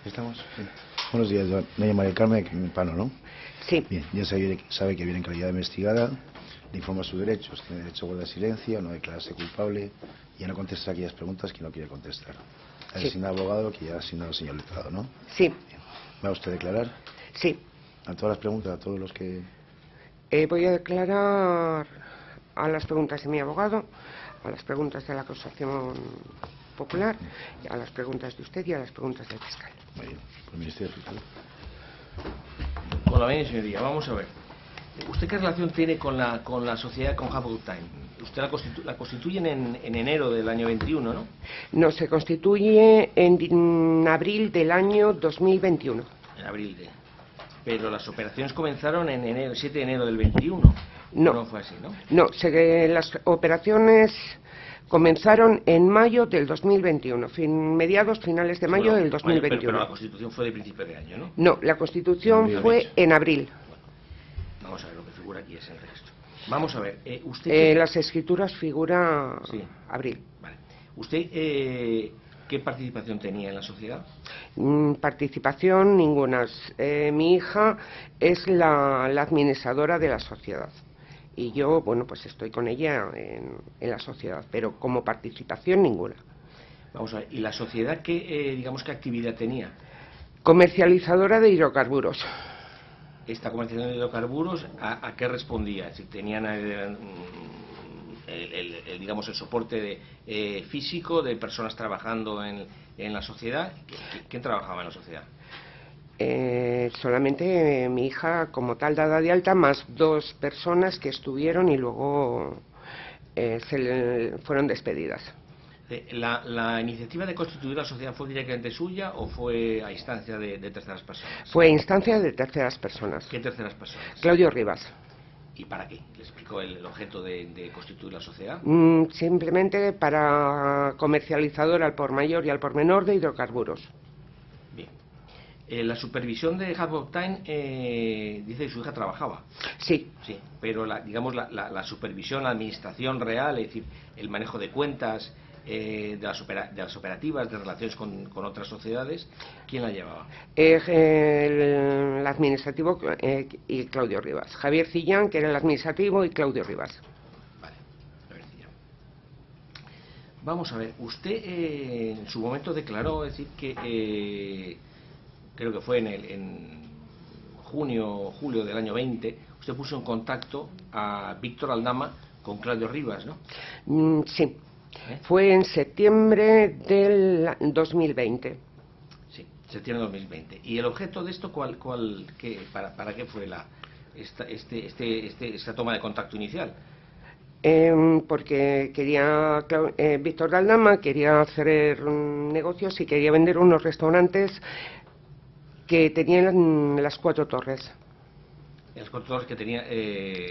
¿Estamos? Sí. Buenos días, doña María Carmen Pano, ¿no? Sí. Bien, ya sabe que viene en calidad de investigada, le informa sus derechos, tiene derecho a guardar silencio, no declararse culpable y a no contestar aquellas preguntas que no quiere contestar. Ha asignado abogado que ya ha asignado al señor letrado, ¿no? Sí. Bien. ¿Va usted a declarar? Sí. A todas las preguntas, a todos los que... Voy a declarar a las preguntas de mi abogado, a las preguntas de la acusación popular, a las preguntas de usted y a las preguntas del fiscal. Muy bien, por el Ministerio Fiscal. Hola, bien, señoría, vamos a ver. ¿Usted qué relación tiene con la sociedad, con Habbo Time? Usted la constituyen en enero del año 21, ¿no? No, se constituye en abril del año 2021. En abril de... Pero las operaciones comenzaron en enero, 7 de enero del 21. No. No fue así, ¿no? No, las operaciones comenzaron en mayo del 2021, finales de mayo del 2021. Pero la constitución fue de principio de año, ¿no? No, la constitución fue en abril. Bueno, vamos a ver, lo que figura aquí es el registro. Vamos a ver, usted... Las escrituras figura sí. Abril. Vale. ¿Usted qué participación tenía en la sociedad? Participación ninguna. Mi hija es la administradora de la sociedad. Y yo, bueno, pues estoy con ella en la sociedad, pero como participación ninguna. Vamos a ver, ¿y la sociedad qué actividad tenía? Comercializadora de hidrocarburos. ¿Esta comercialización de hidrocarburos a qué respondía? Si tenían el soporte físico de personas trabajando en la sociedad. ¿Quién trabajaba en la sociedad? Solamente mi hija como tal dada de alta, más 2 personas que estuvieron y luego fueron despedidas. ¿La iniciativa de constituir la sociedad fue directamente suya o fue a instancia de terceras personas? Fue a instancia de terceras personas. ¿Qué terceras personas? Claudio Rivas. ¿Y para qué? ¿Le explicó el objeto de constituir la sociedad? Simplemente para comercializador al por mayor y al por menor de hidrocarburos. Bien. La supervisión de Habbo Time, dice que su hija trabajaba. Sí. Sí, pero la supervisión, la administración real, es decir, el manejo de cuentas, de las operativas, de relaciones con otras sociedades, ¿quién la llevaba? El administrativo y Claudio Rivas. Javier Cillán, que era el administrativo, y Claudio Rivas. Vale, Javier Cillán. Vamos a ver, usted en su momento declaró, es decir, que creo que fue en junio o julio del año 20, usted puso en contacto a Víctor Aldama con Claudio Rivas, ¿no? Sí. Fue en septiembre del 2020. Sí, septiembre del 2020. ¿Y el objeto de esto para qué fue esta toma de contacto inicial? Porque Víctor Aldama quería hacer negocios y quería vender unos restaurantes que tenían las 4 torres. Las 4 torres que tenía...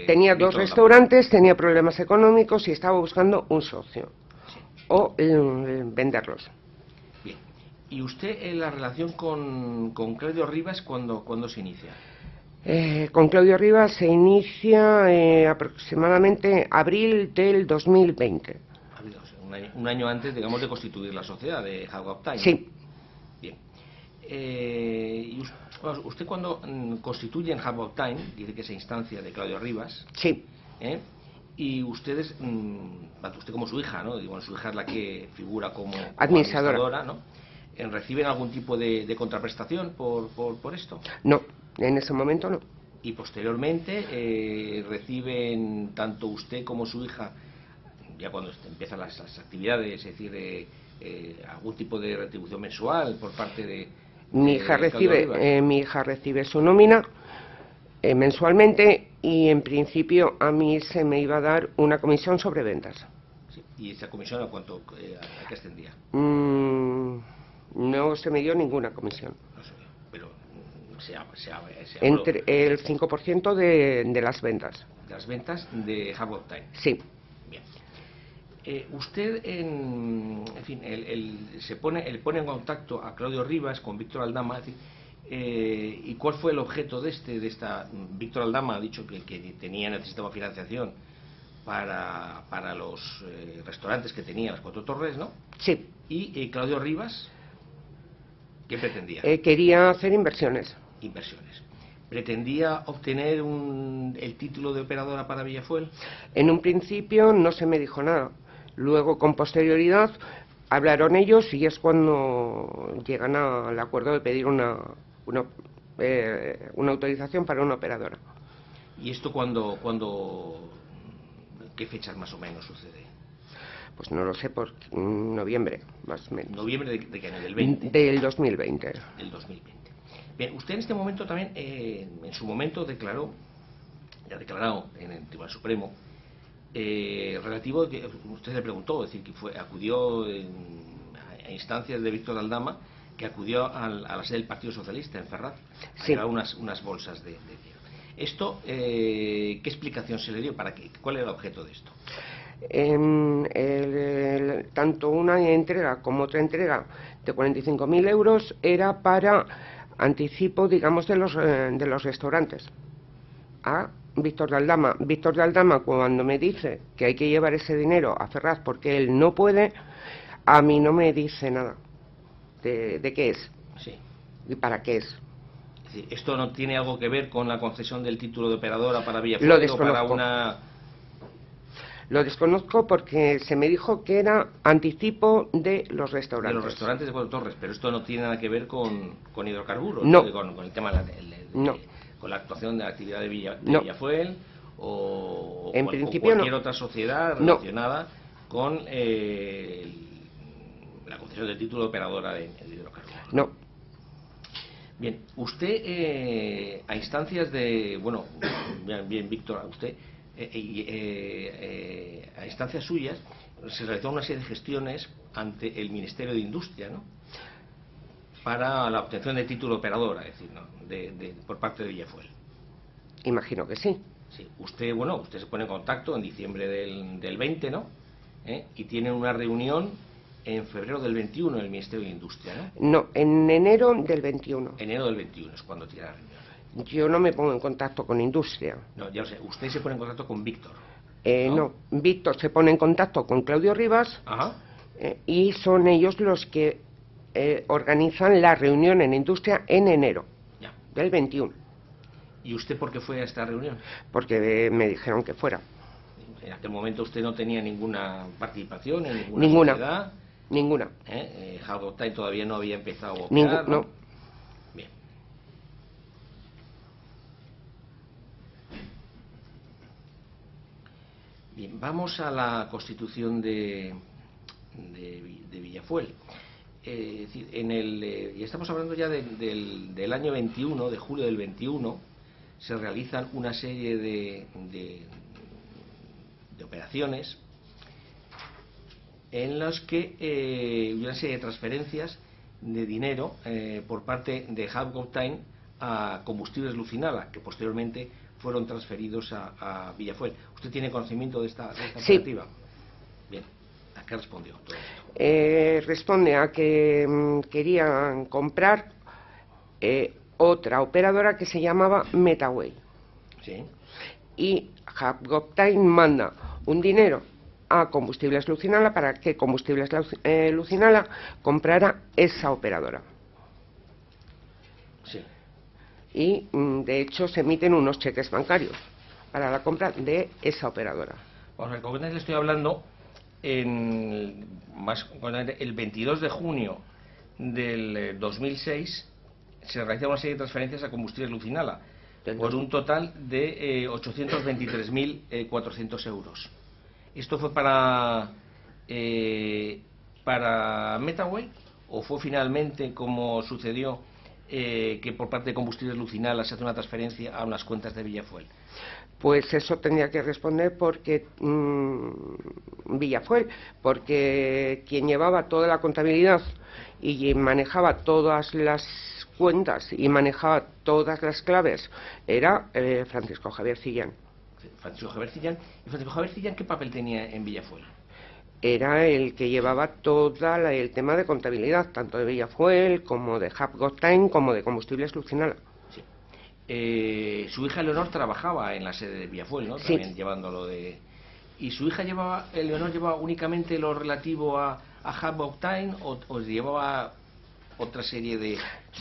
tenía 2 restaurantes, tenía problemas económicos y estaba buscando un socio. Sí. O venderlos. Bien. ¿Y usted la relación con Claudio Rivas cuándo se inicia? Con Claudio Rivas se inicia aproximadamente abril del 2020. Un año antes, digamos, de constituir la sociedad de Habbo Time. Sí. Bien. Y usted cuando constituye en Habbo Time, dice que es instancia de Claudio Rivas. Sí. Y ustedes, tanto usted como su hija, ¿no? Digo, su hija es la que figura como administradora, ¿no? ¿Reciben algún tipo de contraprestación por esto? No, en ese momento no. Y posteriormente reciben tanto usted como su hija, ya cuando empiezan las actividades, es decir, algún tipo de retribución mensual por parte de... Mi hija recibe su nómina mensualmente y en principio a mí se me iba a dar una comisión sobre ventas. Sí. ¿Y esa comisión a qué ascendía? No se me dio ninguna comisión. No sé, pero se habló. Entre el 5% de las ventas. De las ventas de Habbo Time. Sí. Bien. Usted, en fin, le pone en contacto a Claudio Rivas con Víctor Aldama, ¿y cuál fue el objeto de esta? Víctor Aldama ha dicho que necesitaba financiación para los restaurantes que tenía las 4 torres, ¿no? Sí. Y Claudio Rivas. ¿Qué pretendía? Quería hacer inversiones. Inversiones. ¿Pretendía obtener el título de operadora para Villafuel? En un principio no se me dijo nada. Luego, con posterioridad, hablaron ellos y es cuando llegan al acuerdo de pedir una autorización para una operadora. ¿Y esto qué fechas más o menos sucede? Pues no lo sé, por noviembre, más o menos. ¿Noviembre de qué año? ¿Del 20? Del 2020. Del 2020. Bien, usted en este momento también, en su momento declarado en el Tribunal Supremo, relativo, usted le preguntó, es decir, que acudió a instancias de Víctor Aldama, que acudió a la sede del Partido Socialista en Ferraz, a sí, llevar unas bolsas de dinero. Esto, ¿qué explicación se le dio? ¿Cuál era el objeto de esto? Tanto una entrega como otra entrega de 45.000 euros era para anticipo, digamos, de los restaurantes a Víctor de Aldama. Víctor de Aldama, cuando me dice que hay que llevar ese dinero a Ferraz porque él no puede, a mí no me dice nada de qué es, sí, y para qué es. Es decir, ¿esto no tiene algo que ver con la concesión del título de operadora para Villafuel o para una...? Lo desconozco porque se me dijo que era anticipo de los restaurantes. De los restaurantes de Puerto Torres, pero esto no tiene nada que ver con hidrocarburos, no. Con el tema no. con la actuación de la actividad de no. Villafuel o principio cualquier no. otra sociedad relacionada con la concesión del título de operadora de hidrocarburos. No. Bien, usted a instancias de, bueno, bien Víctor, a usted a instancias suyas se realizó una serie de gestiones ante el Ministerio de Industria, ¿no?, para la obtención de título de operadora, es decir, ¿no?, por parte de Villafuel. Imagino que sí. Sí, usted se pone en contacto en diciembre del 20, ¿no?, y tiene una reunión en febrero del 21 en el Ministerio de Industria, ¿no? No, en enero del 21. Enero del 21 es cuando tiene la reunión. Yo no me pongo en contacto con Industria. No, ya lo sé. Usted se pone en contacto con Víctor. No, Víctor se pone en contacto con Claudio Rivas. Ajá. Y son ellos los que organizan la reunión en Industria en enero del 21. ¿Y usted por qué fue a esta reunión? Porque me dijeron que fuera. En aquel momento usted no tenía ninguna participación en ninguna sociedad. Ninguna. Hardtime todavía no había empezado a operar, no. Bien. Bien, vamos a la constitución de Villafuel. Es decir, y estamos hablando ya del año 21, de julio del 21, se realizan una serie de operaciones en las que una serie de transferencias de dinero por parte de Hardtime a Combustibles Lucinala, que posteriormente fueron transferidos a Villafuel. ¿Usted tiene conocimiento de esta operativa? Bien, ¿a qué respondió todo esto? Responde a que querían comprar otra operadora que se llamaba Metaway. Sí. Y Hardtime manda un dinero a Combustibles Lucinala para que Combustibles Lucinala comprara esa operadora. Sí. Y de hecho se emiten unos cheques bancarios para la compra de esa operadora. Vamos a ver, con le estoy hablando el 22 de junio del 2006 se realizaron una serie de transferencias a Combustibles Lucinala por un total de 823.400 euros. ¿Esto fue para Metaway o fue finalmente, como sucedió, que por parte de Combustibles Lucinala se hace una transferencia a unas cuentas de Villafuel? Pues eso tendría que responder porque Villafuel, porque quien llevaba toda la contabilidad y manejaba todas las cuentas y manejaba todas las claves era Francisco Javier Cillán. Francisco Javier Cillán. ¿Y Francisco Javier Cillán qué papel tenía en Villafuel? Era el que llevaba todo el tema de contabilidad, tanto de Villafuel como de Hardtime como de Combustibles Lucinala. Sí. Su hija Leonor trabajaba en la sede de Villafuel, ¿no? Sí. También llevándolo de... ¿Y su hija Leonor llevaba únicamente lo relativo a Hardtime o llevaba otra serie de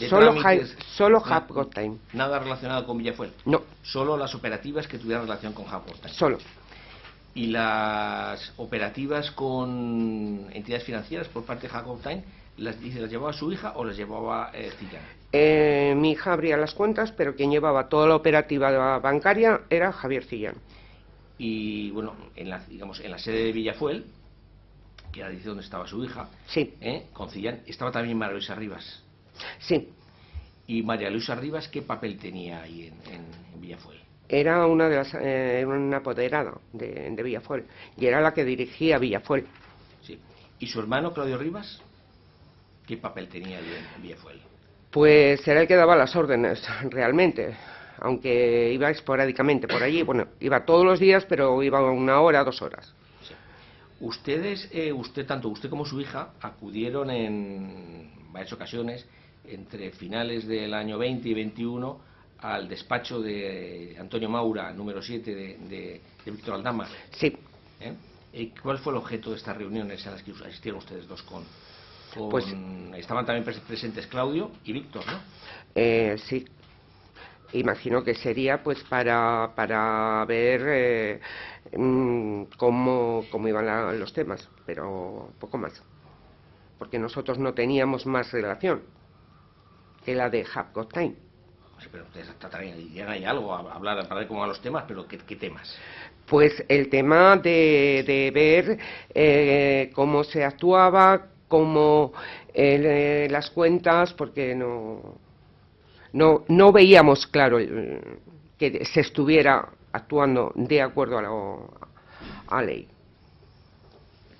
Solo trámites? solo Have Got Time. Nada relacionado con Villafuel. No, Solo las operativas que tuvieran relación con Have Got Time. solo. ¿Y las operativas con entidades financieras por parte de Have Got Time, las llevaba su hija o las llevaba Cillán? Mi hija abría las cuentas, pero quien llevaba toda la operativa bancaria era Javier Cillán. Y bueno, digamos, en la sede de Villafuel, que era donde estaba su hija, Sí, con Cillán, estaba también María Luisa Rivas. sí. ¿Y María Luisa Rivas qué papel tenía ahí en Villafuel? Era una de las, una apoderada de Villafuel, y era la que dirigía Villafuel. Sí. ¿Y su hermano Claudio Rivas qué papel tenía ahí en Villafuel? Pues era el que daba las órdenes, realmente, aunque iba esporádicamente por allí. Bueno, iba todos los días, pero iba 1 hora, 2 horas. Sí. Tanto usted como su hija acudieron en varias ocasiones, entre finales del año 20 y 21, al despacho de Antonio Maura, número 7 de Víctor Aldama. Sí. ¿Cuál fue el objeto de estas reuniones a las que asistieron ustedes dos con Pues, estaban también presentes Claudio y Víctor, ¿no? Sí. Imagino que sería pues para ver cómo iban los temas, pero poco más. Porque nosotros no teníamos más relación que la de Have Got Time. Sí, pero ustedes llegan ahí algo a hablar, para ver cómo van los temas, pero ¿qué temas? Pues el tema de ver cómo se actuaba, cómo las cuentas, porque no veíamos claro que se estuviera actuando de acuerdo a la ley.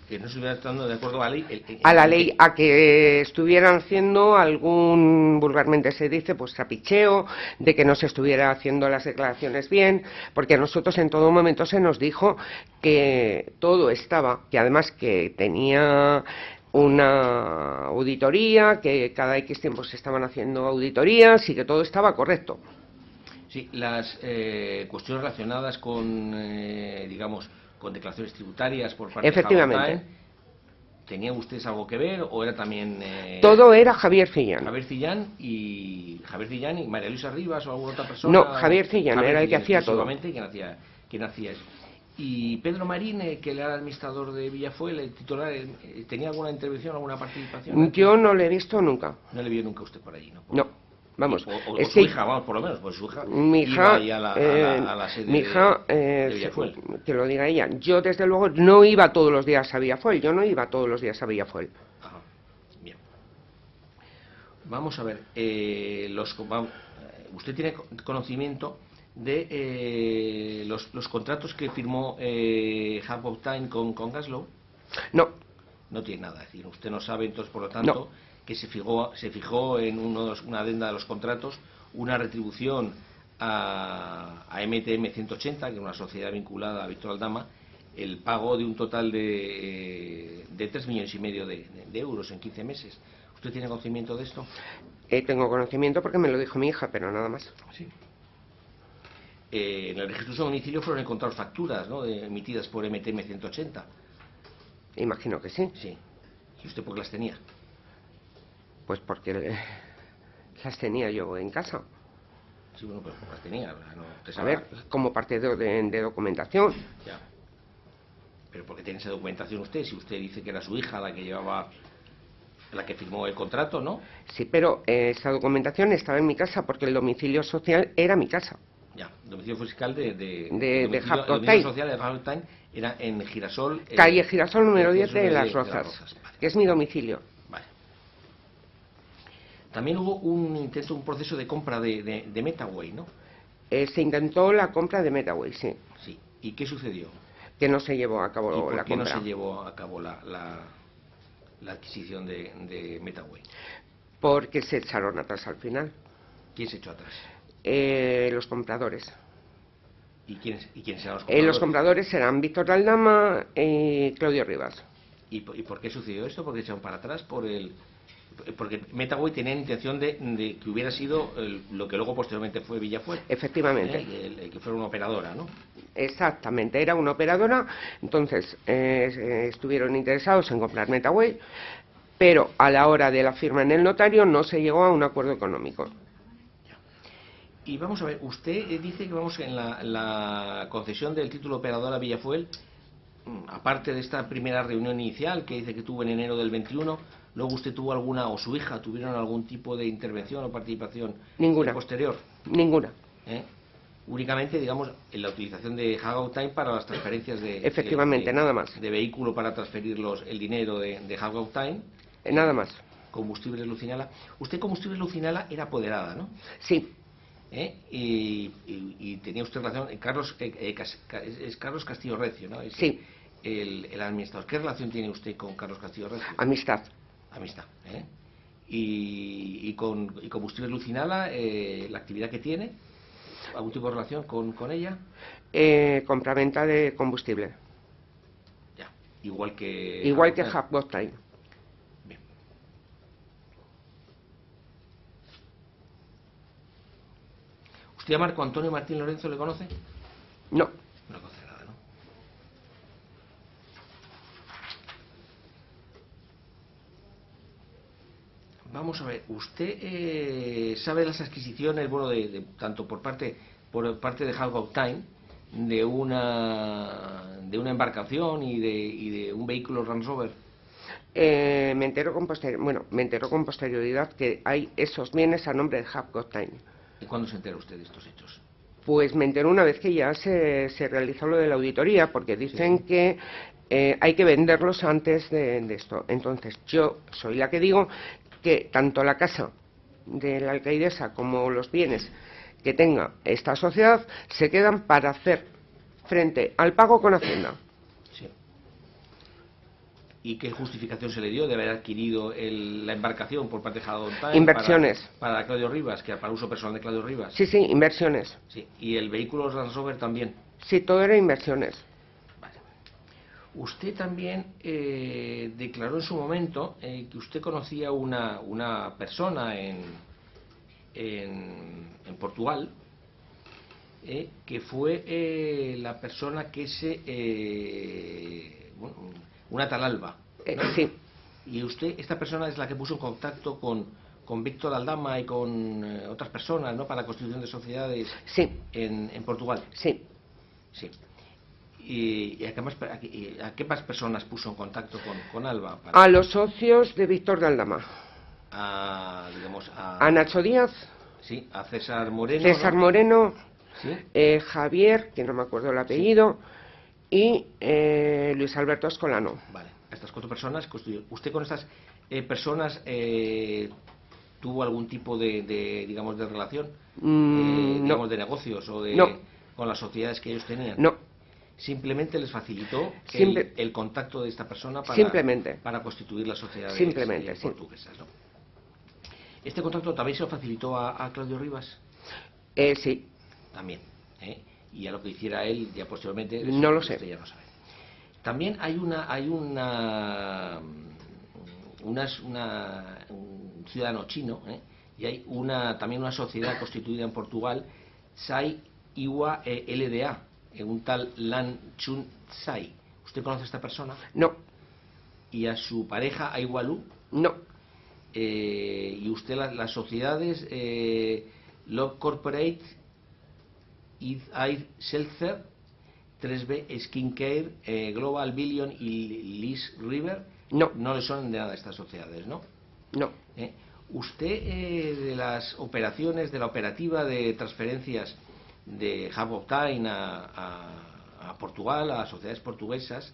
Que no estuviera actuando de acuerdo a la ley. A la ley, a que estuvieran haciendo algún, vulgarmente se dice, pues trapicheo, de que no se estuviera haciendo las declaraciones bien, porque a nosotros en todo momento se nos dijo que todo estaba, que además que tenía una auditoría, que cada X tiempo se estaban haciendo auditorías y que todo estaba correcto. Sí, las cuestiones relacionadas con, digamos, con declaraciones tributarias por parte Efectivamente. de Have Got Time, ¿tenían ustedes algo que ver o era también todo era Javier Cillán? Javier Cillán y María Luisa Rivas o alguna otra persona? No, Javier Cillán era el que hacía todo. Quien hacía eso. Y Pedro Marín, que era el administrador de Villafuel, el titular, ¿tenía alguna intervención, alguna participación? Yo no le he visto nunca. No le vio nunca usted por allí, ¿no? No. Vamos, o su hija, vamos, por lo menos, pues su hija mi iba hija, ahí a la sede mi hija, de Villafuel. Que lo diga ella. Yo, desde luego, no iba todos los días a Villafuel. Yo no iba todos los días a Villafuel. Ajá, bien. Vamos a ver, usted tiene conocimiento de los contratos que firmó Have Got Time con Gaslow. No. No tiene nada, es decir, usted no sabe, entonces, por lo tanto, No. que se fijó en una adenda de los contratos una retribución a MTM 180, que es una sociedad vinculada a Víctor Aldama, el pago de un total de 3,5 millones de euros en 15 meses. ¿Usted tiene conocimiento de esto? Tengo conocimiento porque me lo dijo mi hija, pero nada más. Sí. En el registro de domicilio fueron encontradas facturas, ¿no?, emitidas por MTM 180. Imagino que sí. Sí. ¿Y usted por qué las tenía? Pues porque las tenía yo en casa. Sí, bueno, pues las tenía. No, a ver, como parte de documentación. Ya. Pero ¿por qué tiene esa documentación usted? Si usted dice que era su hija la que llevaba, la que firmó el contrato, ¿no? Sí, pero esa documentación estaba en mi casa porque el domicilio social era mi casa. Ya, el domicilio fiscal de Have Got Time. El domicilio social de Have Got Time era en Girasol. Calle Girasol número 10 de Las Rozas, vale. que es mi domicilio. Vale. También hubo un proceso de compra de Metaway, ¿no? Se intentó la compra de Metaway, sí. Sí. ¿Y qué sucedió? Que no se llevó a cabo la compra. ¿Por qué no se llevó a cabo la adquisición de Metaway? Porque se echaron atrás al final. ¿Quién se echó atrás? Los compradores. ¿Y quiénes eran los compradores? Los compradores eran Víctor Aldama y Claudio Rivas. ¿Y por qué sucedió esto? ¿Por qué echaron para atrás? Porque Metaway tenía intención de que hubiera sido lo que luego posteriormente fue Villafuel. Efectivamente. Que fuera una operadora, ¿no? Exactamente, era una operadora. Entonces estuvieron interesados en comprar Metaway pero a la hora de la firma en el notario no se llegó a un acuerdo económico. Y vamos a ver, usted dice que vamos en la concesión del título operador a Villafuel, aparte de esta primera reunión inicial que dice que tuvo en enero del 21, luego usted tuvo alguna, o su hija, tuvieron algún tipo de intervención o participación Ninguna. posterior. Ninguna. Únicamente, digamos, en la utilización de Hagao Time para las transferencias de... Efectivamente, nada más. De vehículo para transferir el dinero de Hagao Time. Nada más. Combustibles Lucinala. Usted, Combustibles Lucinala, era apoderada, ¿no? Sí. Y tenía usted relación, es Carlos Castillo Recio, ¿no? Sí. El administrador. ¿Qué relación tiene usted con Carlos Castillo Recio? Amistad. Amistad. Y con Combustibles Lucinala, la actividad que tiene, ¿algún tipo de relación con ella? Compraventa de combustible. Ya. Igual que Hagao Time. Bien. ¿Usted a Marco Antonio Martín Lorenzo le conoce? No. No conoce nada, ¿no? Vamos a ver, ¿usted sabe las adquisiciones, bueno, tanto por parte de Hagao Time, de una embarcación y de un vehículo Range Rover? Me entero con posterioridad que hay esos bienes a nombre de Hagao Time. ¿Y cuándo se entera usted de estos hechos? Pues me entero una vez que ya se realizó lo de la auditoría, porque dicen que hay que venderlos antes de esto. Entonces, yo soy la que digo que tanto la casa de la alcaidesa como los bienes que tenga esta sociedad se quedan para hacer frente al pago con Hacienda. Sí. ¿Y qué justificación se le dio de haber adquirido la embarcación por parte de Hagao Time? Inversiones. Para Claudio Rivas, que para uso personal de Claudio Rivas. Sí, inversiones. Sí. ¿Y el vehículo Range Rover también? Sí, todo era inversiones. Vale. Usted también declaró en su momento que usted conocía una persona en Portugal, que fue la persona que una tal Alba, ¿no? Sí. Y usted, esta persona es la que puso en contacto con Víctor Aldama y con otras personas, ¿no?, para la constitución de sociedades. Sí. En Portugal. Sí. Sí. ¿Y a qué más personas puso en contacto con Alba? A los socios de Víctor de Aldama. A Nacho Díaz. Sí, a César Moreno. César, ¿no? Moreno. ¿Sí? Javier, que no me acuerdo el apellido, sí. Y Luis Alberto Escolano. Vale, estas 4 personas constituyen. ¿Usted con estas personas tuvo algún tipo de relación? Digamos, de negocios o con las sociedades que ellos tenían. No. Simplemente les facilitó el contacto de esta persona para constituir las sociedades portuguesas, ¿no? ¿Este contacto también se lo facilitó a Claudio Rivas? Sí. También. Y a lo que hiciera él ya posteriormente. No lo sé. Ya no sabe. También hay un ciudadano chino, y hay también una sociedad constituida en Portugal, Sai Iwa LDA, un tal Lan Chun Sai. ¿Usted conoce a esta persona? No. ¿Y a su pareja Aiwalu? No. ¿Y usted las sociedades Love Corporate, Air Seltzer, 3B Skincare, Global Billion y Liz River? No. No le son de nada estas sociedades, ¿no? No. ¿Usted de las operaciones, de la operativa de transferencias de Hagao Time a Portugal, a sociedades portuguesas,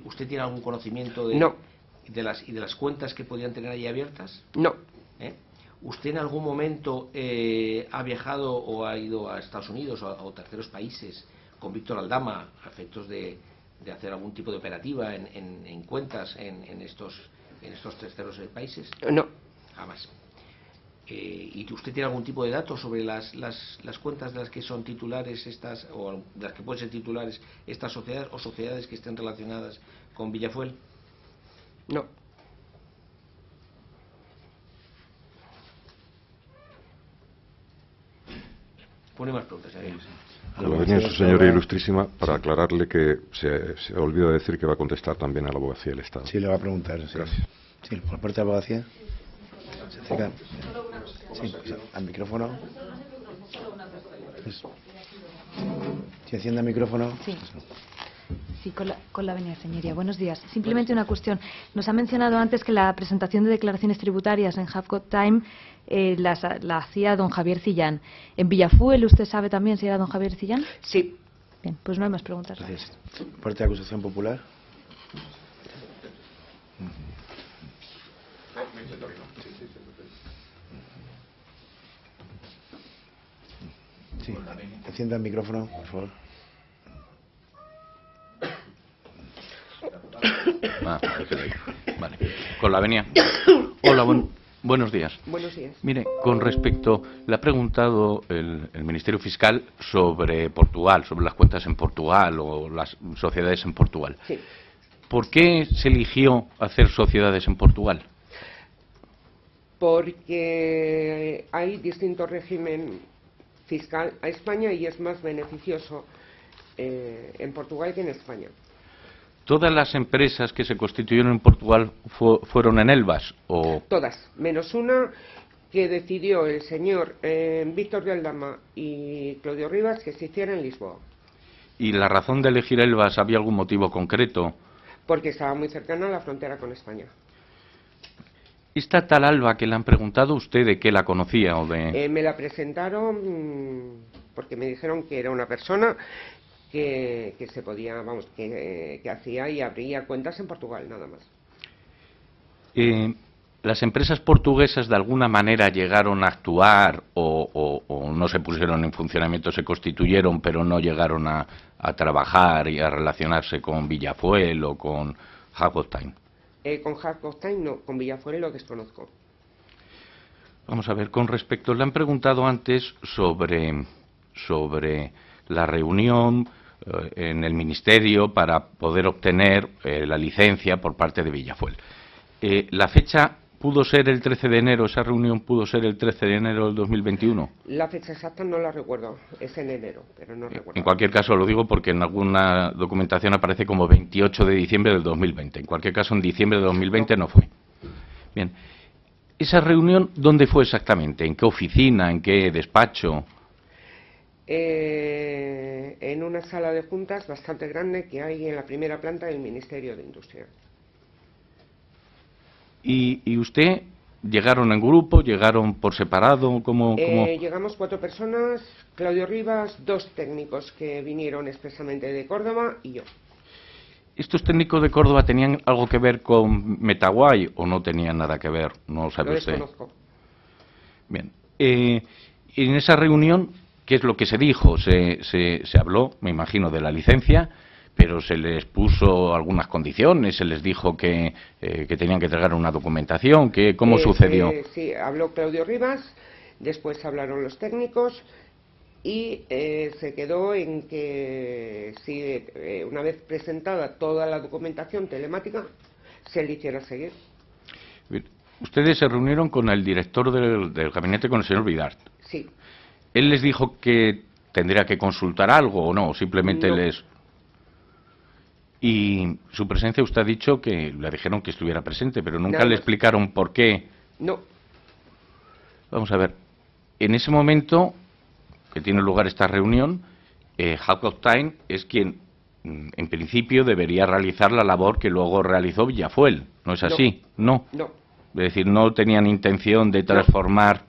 usted tiene algún conocimiento de las cuentas que podían tener ahí abiertas? No. ¿Usted en algún momento ha viajado o ha ido a Estados Unidos o a terceros países con Víctor Aldama a efectos de hacer algún tipo de operativa en cuentas en estos terceros países? No. Jamás. ¿Y usted tiene algún tipo de datos sobre las cuentas de las que son titulares estas, o de las que pueden ser titulares estas sociedades o sociedades que estén relacionadas con Villafuel? No. Pone más preguntas. A lo venía su señoría ilustrísima para aclararle que se olvidó decir que va a contestar también a la abogacía del Estado. Sí, le va a preguntar. Sí. Gracias. Sí, por parte de la abogacía. Se acercan. Sí, al micrófono. Si enciende el micrófono. Sí. Sí, con la venia, señoría. Buenos días. Simplemente una cuestión. Nos ha mencionado antes que la presentación de declaraciones tributarias en Have Got Time la hacía don Javier Cillán. ¿En Villafuel usted sabe también si era don Javier Cillán? Sí. Bien, pues no hay más preguntas. Gracias. Parte de acusación popular. Sí, encienda el micrófono, por favor. Vale. Con la venia. Hola, buenos días. Buenos días. Mire, con respecto, le ha preguntado el Ministerio Fiscal sobre Portugal, sobre las cuentas en Portugal o las sociedades en Portugal. Sí. ¿Por qué se eligió hacer sociedades en Portugal? Porque hay distinto régimen fiscal a España y es más beneficioso en Portugal que en España. ¿Todas las empresas que se constituyeron en Portugal fueron en Elvas? O... Todas, menos una que decidió el señor Víctor de Aldama y Claudio Rivas que se hiciera en Lisboa. ¿Y la razón de elegir Elvas había algún motivo concreto? Porque estaba muy cercana a la frontera con España. ¿Esta tal Alba que le han preguntado usted de qué la conocía o de...? Me la presentaron porque me dijeron que era una persona que se podía, vamos, que hacía y abría cuentas en Portugal, nada más. ¿Las empresas portuguesas de alguna manera llegaron a actuar o no se pusieron en funcionamiento, se constituyeron, pero no llegaron a trabajar y a relacionarse con Villafuel o con Have Got Time? Con Have Got Time no, con Villafuel lo desconozco. Vamos a ver, con respecto, le han preguntado antes sobre la reunión en el Ministerio para poder obtener la licencia por parte de Villafuel. ¿La fecha pudo ser el 13 de enero, esa reunión pudo ser el 13 de enero del 2021? La fecha exacta no la recuerdo, es en enero, pero no recuerdo. En cualquier caso lo digo porque en alguna documentación aparece como 28 de diciembre del 2020. En cualquier caso en diciembre de 2020 no fue. Bien. ¿Esa reunión dónde fue exactamente? ¿En qué oficina? ¿En qué despacho? En una sala de juntas bastante grande que hay en la primera planta del Ministerio de Industria. ¿Y usted llegaron en grupo, llegaron por separado? ¿Cómo? Llegamos 4 personas, Claudio Rivas, 2 técnicos que vinieron expresamente de Córdoba y yo. ¿Estos técnicos de Córdoba tenían algo que ver con Metaguay o no tenían nada que ver? No sabe Lo usted. desconozco. Bien. En esa reunión, ¿qué es lo que se dijo? Se habló, me imagino, de la licencia, pero se les puso algunas condiciones, se les dijo que tenían que entregar una documentación. ¿Cómo sucedió? Sí, habló Claudio Rivas, después hablaron los técnicos y se quedó en que si una vez presentada toda la documentación telemática se le hiciera seguir. Ustedes se reunieron con el director del gabinete, con el señor Vidart. Sí. ¿Él les dijo que tendría que consultar algo o no? Simplemente No. Y su presencia, usted ha dicho que le dijeron que estuviera presente, pero nunca Nada le más. explicaron por qué. No. Vamos a ver. En ese momento que tiene lugar esta reunión, Have Got Time es quien, en principio, debería realizar la labor que luego realizó Villafuel. ¿No es así? No. No. Es decir, no tenían intención de transformar.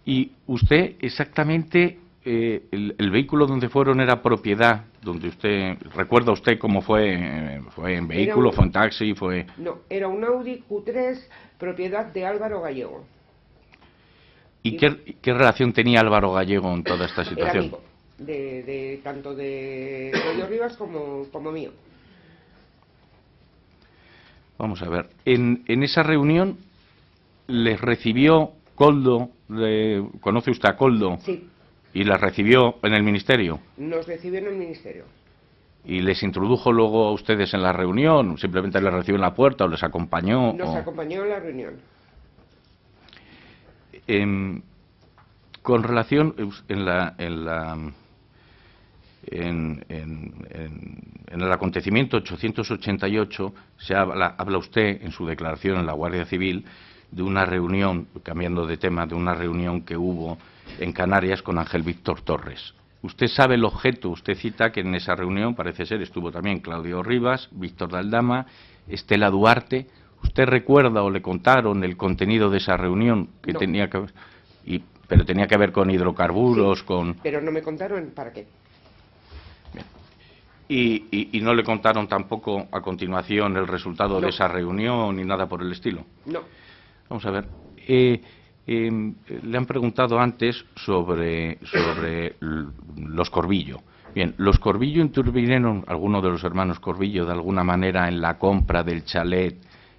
Y usted exactamente, el vehículo donde fueron era propiedad, donde usted, ¿recuerda usted cómo fue? ¿Fue en vehículo, fue en taxi, fue...? No, era un Audi Q3, propiedad de Álvaro Gallego. ¿Y qué relación tenía Álvaro Gallego en toda esta situación? Era amigo, tanto de Claudio Rivas como mío. Vamos a ver, en esa reunión les recibió Coldo, ¿conoce usted a Coldo? Sí. ¿Y las recibió en el ministerio? Nos recibió en el ministerio. ¿Y les introdujo luego a ustedes en la reunión? ¿Simplemente les recibió en la puerta o les acompañó? Nos acompañó en la reunión. Con relación en el acontecimiento 888 habla usted en su declaración en la Guardia Civil de una reunión, cambiando de tema, de una reunión que hubo en Canarias con Ángel Víctor Torres. Usted sabe el objeto, usted cita que en esa reunión, parece ser, estuvo también Claudio Rivas, Víctor de Aldama, Estela Duarte. ¿Usted recuerda o le contaron el contenido de esa reunión que No. tenía que ver, pero tenía que ver con hidrocarburos, Sí, con... pero no me contaron para qué. Y no le contaron tampoco a continuación el resultado No. de esa reunión ni nada por el estilo? No. Vamos a ver. Le han preguntado antes sobre los Corbillo. Bien, ¿los Corbillo intervinieron, alguno de los hermanos Corbillo, de alguna manera en la compra del chalet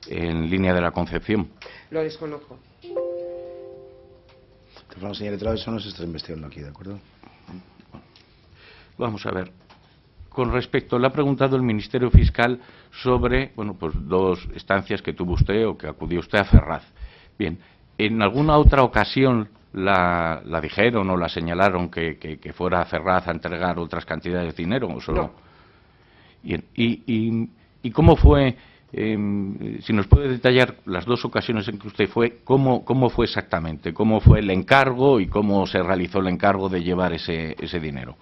en Línea de la Concepción? Lo desconozco. Señor letrado, eso no se está investigando aquí, ¿de acuerdo? Vamos a ver. Con respecto, le ha preguntado el Ministerio Fiscal sobre, bueno, pues dos estancias que tuvo usted o que acudió usted a Ferraz. Bien, ¿en alguna otra ocasión la dijeron o la señalaron que fuera a Ferraz a entregar otras cantidades de dinero? ¿O solo? No. Bien, ¿y cómo fue, si nos puede detallar las dos ocasiones en que usted fue, cómo fue exactamente? ¿Cómo fue el encargo y cómo se realizó el encargo de llevar ese dinero?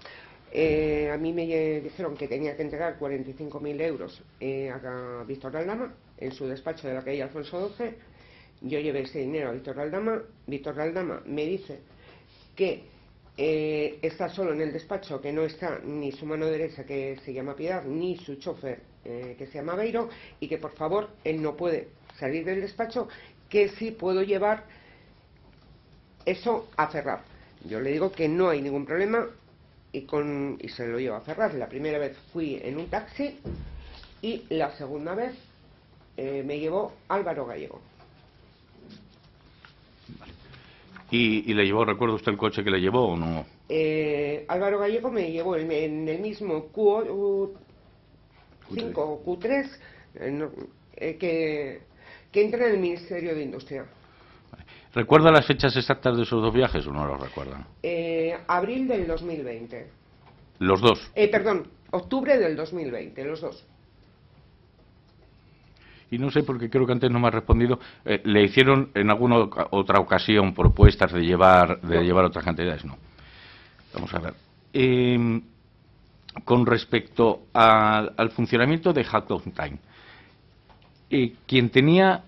A mí me dijeron que tenía que entregar 45.000 euros a Víctor Aldama en su despacho de la calle Alfonso XII. Yo llevé ese dinero a Víctor Aldama. Víctor Aldama me dice que está solo en el despacho, que no está ni su mano derecha, que se llama Piedad, ni su chofer, que se llama Beiro, y que por favor él no puede salir del despacho, que sí puedo llevar eso a Ferraz. Yo le digo que no hay ningún problema y se lo llevo a Ferraz. La primera vez fui en un taxi y la segunda vez me llevó Álvaro Gallego. ¿Y le llevó, recuerda usted el coche que le llevó o no? Álvaro Gallego me llevó en el mismo Q5 o Q3 que entra en el Ministerio de Industria. ¿Recuerda las fechas exactas de esos dos viajes o no las recuerdan? Abril del 2020. ¿Los dos? Perdón, octubre del 2020, los dos. Y no sé, porque creo que antes no me ha respondido, ¿le hicieron en alguna otra ocasión propuestas de llevar otras cantidades? No. Vamos a ver. Con respecto al funcionamiento de Hackathon Time, quien tenía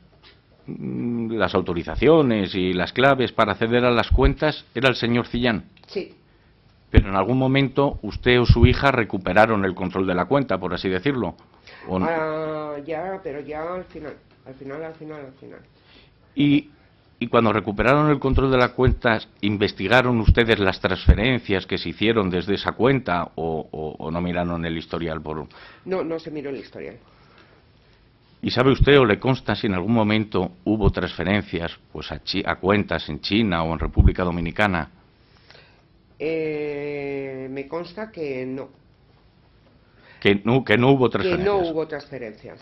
las autorizaciones y las claves para acceder a las cuentas era el señor Cillán. Sí. Pero en algún momento usted o su hija recuperaron el control de la cuenta, por así decirlo. ¿O no? Pero ya al final. Y cuando recuperaron el control de la cuenta, ¿investigaron ustedes las transferencias que se hicieron desde esa cuenta o no miraron el historial? No se miró el historial. ¿Y sabe usted o le consta si en algún momento hubo transferencias pues a cuentas en China o en República Dominicana? Me consta que no. Que no hubo transferencias. Que no hubo transferencias.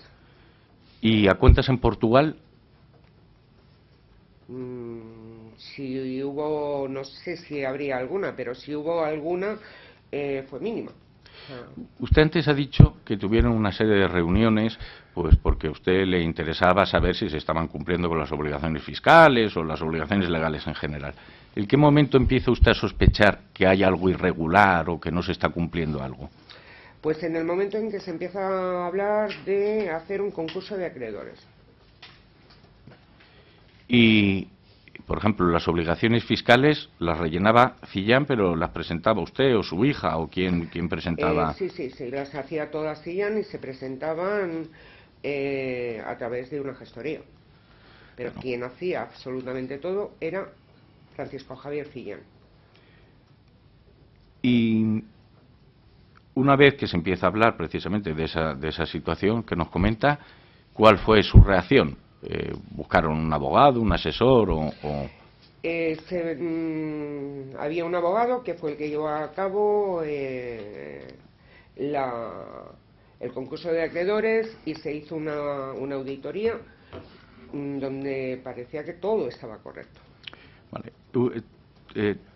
¿Y a cuentas en Portugal? Si hubo, no sé si habría alguna, pero si hubo alguna, fue mínima. Usted antes ha dicho que tuvieron una serie de reuniones, pues porque a usted le interesaba saber si se estaban cumpliendo con las obligaciones fiscales o las obligaciones legales en general. ¿En qué momento empieza usted a sospechar que hay algo irregular o que no se está cumpliendo algo? Pues en el momento en que se empieza a hablar de hacer un concurso de acreedores. Y, por ejemplo, las obligaciones fiscales las rellenaba Cillán, pero las presentaba usted o su hija o quién presentaba. Sí, las hacía todas Cillán y se presentaban a través de una gestoría. Pero quien hacía absolutamente todo era Francisco Javier Cillán. Y una vez que se empieza a hablar precisamente de esa situación que nos comenta, ¿cuál fue su reacción? ¿Buscaron un abogado, un asesor o...? Había un abogado que fue el que llevó a cabo el concurso de acreedores y se hizo una auditoría donde parecía que todo estaba correcto. Vale.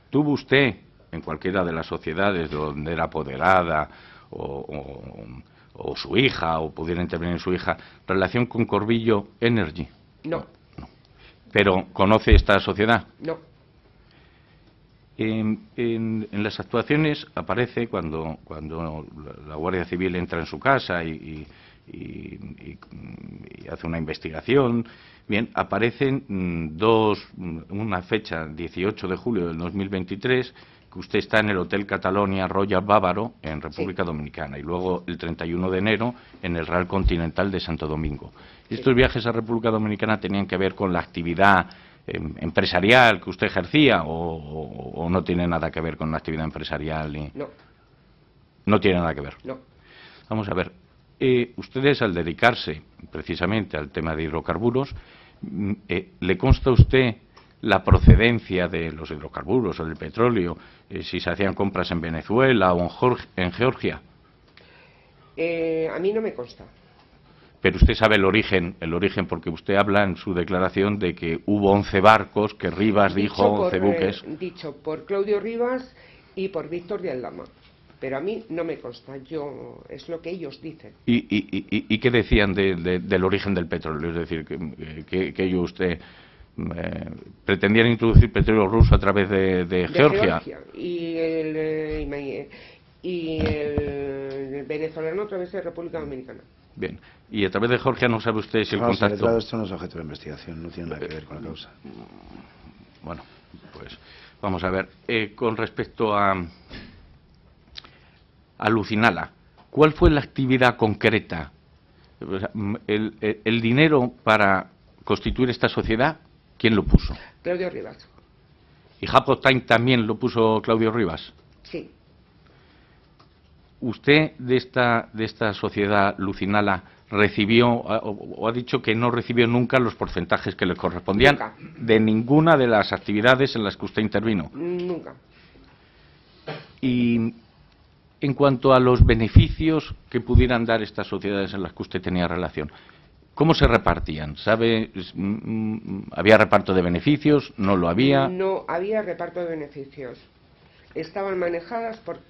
¿Tuvo usted en cualquiera de las sociedades donde era apoderada o su hija, o pudiera intervenir su hija, relación con Corbillo Energy? No. ¿Pero conoce esta sociedad? No. En las actuaciones aparece cuando la Guardia Civil entra en su casa y hace una investigación. Bien, aparecen una fecha, 18 de julio del 2023, que usted está en el Hotel Catalonia Royal Bávaro en República Dominicana, y luego el 31 de enero en el Real Continental de Santo Domingo. Estos viajes a República Dominicana tenían que ver con la actividad empresarial que usted ejercía, o no tiene nada que ver con la actividad empresarial. No. No tiene nada que ver. No. Vamos a ver. Ustedes, al dedicarse precisamente al tema de hidrocarburos, ¿le consta a usted la procedencia de los hidrocarburos o del petróleo, si se hacían compras en Venezuela o en Georgia? A mí no me consta. Pero usted sabe el origen, porque usted habla en su declaración de que hubo 11 barcos, que Rivas dijo 11 buques. Dicho por Claudio Rivas y por Víctor de Aldama. Pero a mí no me consta, es lo que ellos dicen. ¿Y qué decían del origen del petróleo? Es decir, que ellos pretendían introducir petróleo ruso a través de Georgia. Y el venezolano a través de República Dominicana. Bien. Y a través de Georgia no sabe usted si el Vamos, contacto... letrado, esto no es objeto de investigación, no tiene nada que ver con la causa. Bueno, pues vamos a ver. Con respecto a Lucinala, ¿cuál fue la actividad concreta? O sea, el dinero para constituir esta sociedad, ¿quién lo puso? Claudio Rivas. ¿Y Hapco Time también lo puso Claudio Rivas? Sí. ¿Usted de esta sociedad Lucinala recibió, o ha dicho que no recibió nunca los porcentajes que le correspondían? Nunca. De ninguna de las actividades en las que usted intervino? Nunca. Y en cuanto a los beneficios que pudieran dar estas sociedades en las que usted tenía relación, ¿cómo se repartían? ¿Sabe? ¿Había reparto de beneficios? ¿No lo había? No había reparto de beneficios. Estaban manejadas por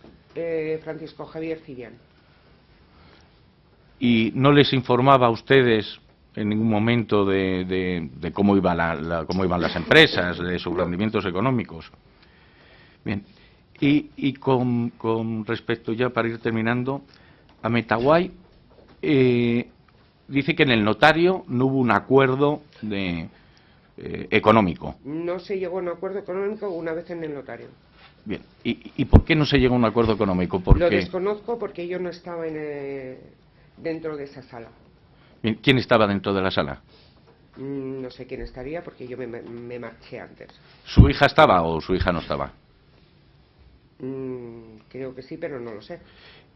Francisco Javier Cillán. ¿Y no les informaba a ustedes en ningún momento de cómo iban las empresas, de sus rendimientos económicos? Bien. Y con respecto, ya para ir terminando, a Metaguay, dice que en el notario no hubo un acuerdo económico. No se llegó a un acuerdo económico una vez en el notario. Bien. ¿Y por qué no se llegó a un acuerdo económico? Porque... Lo desconozco porque yo no estaba dentro de esa sala. Bien. ¿Quién estaba dentro de la sala? No sé quién estaría porque yo me marché antes. ¿Su hija estaba o su hija no estaba? Creo que sí, pero no lo sé.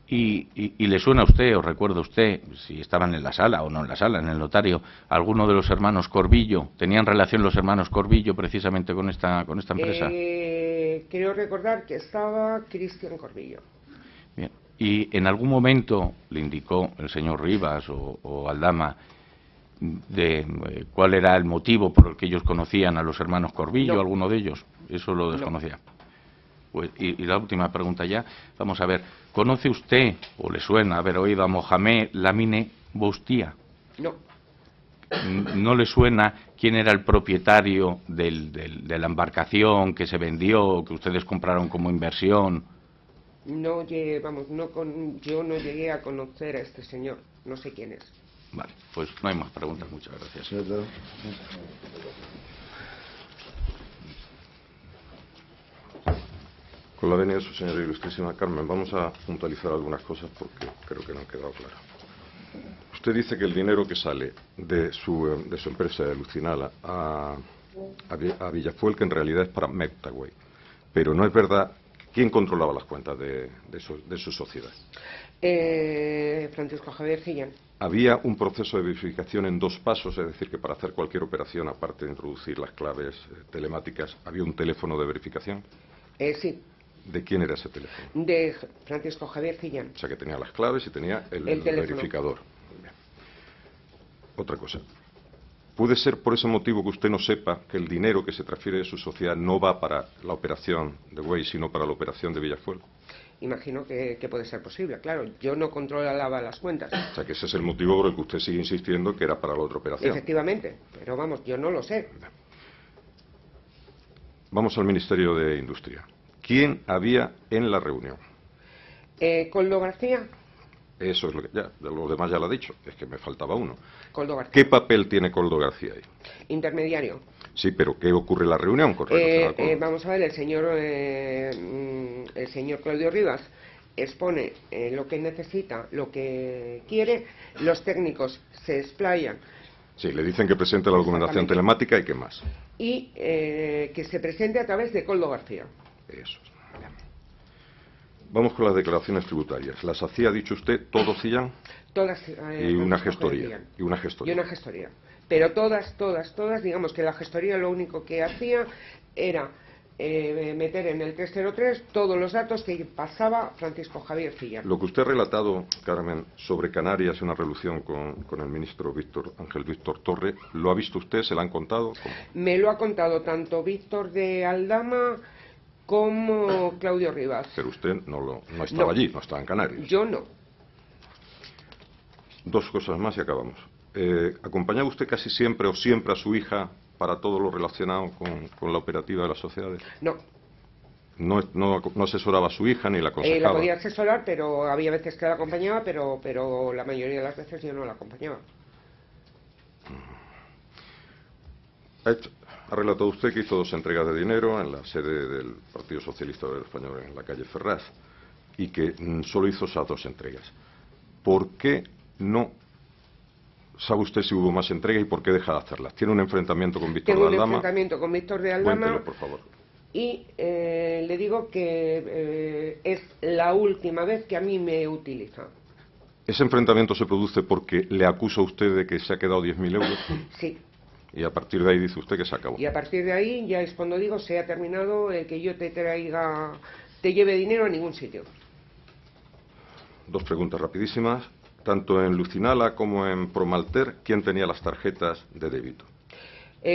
¿Y le suena a usted, o recuerda usted, si estaban en la sala o no en la sala, en el notario, alguno de los hermanos Corbillo? ¿Tenían relación los hermanos Corbillo precisamente con esta empresa? Creo recordar que estaba Cristian Corbillo. Bien. ¿Y en algún momento le indicó el señor Rivas o Aldama de cuál era el motivo por el que ellos conocían a los hermanos Corbillo, No. alguno de ellos? Eso lo desconocía. No. Pues, y la última pregunta ya, vamos a ver, ¿conoce usted, o le suena haber oído a Mohamed Lamine Boustia? No. ¿No le suena quién era el propietario de la embarcación que se vendió, que ustedes compraron como inversión? No llegué, yo no llegué a conocer a este señor. No sé quién es. Vale, pues no hay más preguntas. Muchas gracias. Señor Letrado. Con la venia de su señora ilustrísima Carmen, vamos a puntualizar algunas cosas porque creo que no han quedado claras. Usted dice que el dinero que sale de su empresa de Lucinala a Villafuel, que en realidad es para Metaguay, pero no es verdad. ¿Quién controlaba las cuentas de su sociedad? Francisco Javier Cillán. ¿Había un proceso de verificación en 2 pasos? Es decir, que para hacer cualquier operación, aparte de introducir las claves telemáticas, ¿había un teléfono de verificación? Sí. ¿De quién era ese teléfono? De Francisco Javier Cillán. O sea, que tenía las claves y tenía el teléfono. verificador. Bien. Otra cosa. ¿Puede ser por ese motivo que usted no sepa que el dinero que se transfiere de su sociedad no va para la operación de Güell, sino para la operación de Villafuel? Imagino que puede ser posible, claro. Yo no controlaba las cuentas. O sea, que ese es el motivo por el que usted sigue insistiendo que era para la otra operación. Efectivamente, pero vamos, yo no lo sé. Vamos al Ministerio de Industria. ¿Quién había en la reunión? Koldo García. Eso es lo que ya, lo demás ya lo ha dicho, es que me faltaba uno. Koldo García. ¿Qué papel tiene Koldo García ahí? Intermediario. Sí, pero ¿qué ocurre en la reunión con relación a Koldo? Vamos a ver, el señor Claudio Rivas expone lo que necesita, lo que quiere, los técnicos se explayan. Sí, le dicen que presente la documentación telemática y qué más. Y que se presente a través de Koldo García. Eso es. Vamos con las declaraciones tributarias. ¿Las hacía, ha dicho usted, todo Cillán? Todas. Y una gestoría. Y una gestoría. Pero todas, digamos que la gestoría lo único que hacía era meter en el 303 todos los datos que pasaba Francisco Javier Cillán. Lo que usted ha relatado, Carmen, sobre Canarias, una relación con el ministro Ángel Víctor Torre, ¿lo ha visto usted? ¿Se lo han contado? ¿Cómo? Me lo ha contado tanto Víctor de Aldama como Claudio Rivas. Pero usted no estaba allí, no estaba en Canarias. Yo no. Dos cosas más y acabamos. ¿Acompañaba usted casi siempre o siempre a su hija para todo lo relacionado con la operativa de las sociedades? No. No asesoraba a su hija ni la aconsejaba. La podía asesorar, pero había veces que la acompañaba, pero la mayoría de las veces yo no la acompañaba. Ha relatado usted que hizo 2 entregas de dinero en la sede del Partido Socialista Obrero Español en la calle Ferraz y que solo hizo esas 2 entregas. ¿Por qué no sabe usted si hubo más entregas y por qué deja de hacerlas? ¿Tiene un enfrentamiento con Víctor de Aldama? Tengo un enfrentamiento con Víctor de Aldama. Cuéntelo, por favor. Y le digo que es la última vez que a mí me utiliza. ¿Ese enfrentamiento se produce porque le acusa usted de que se ha quedado 10.000 euros? Sí. Y a partir de ahí dice usted que se acabó. Y a partir de ahí ya es cuando digo se ha terminado el que yo te lleve dinero a ningún sitio. 2 preguntas rapidísimas. Tanto en Lucinala como en Promalter, ¿quién tenía las tarjetas de débito?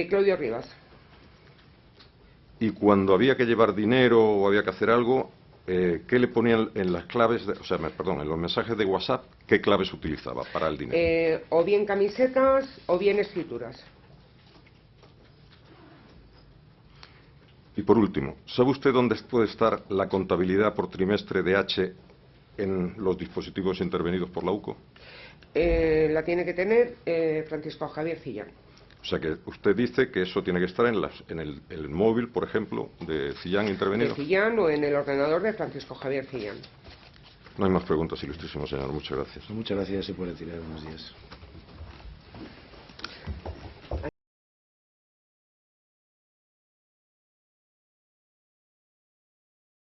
Claudio Rivas. Y cuando había que llevar dinero o había que hacer algo, ¿qué le ponían en las claves, en los mensajes de WhatsApp, qué claves utilizaba para el dinero? O bien camisetas o bien escrituras. Y por último, ¿sabe usted dónde puede estar la contabilidad por trimestre de H en los dispositivos intervenidos por la UCO? La tiene que tener Francisco Javier Cillán. O sea que usted dice que eso tiene que estar en el móvil, por ejemplo, de Cillán intervenido. De Cillán o en el ordenador de Francisco Javier Cillán. No hay más preguntas, ilustrísimo señor. Muchas gracias. Muchas gracias y por retirar. Buenos días.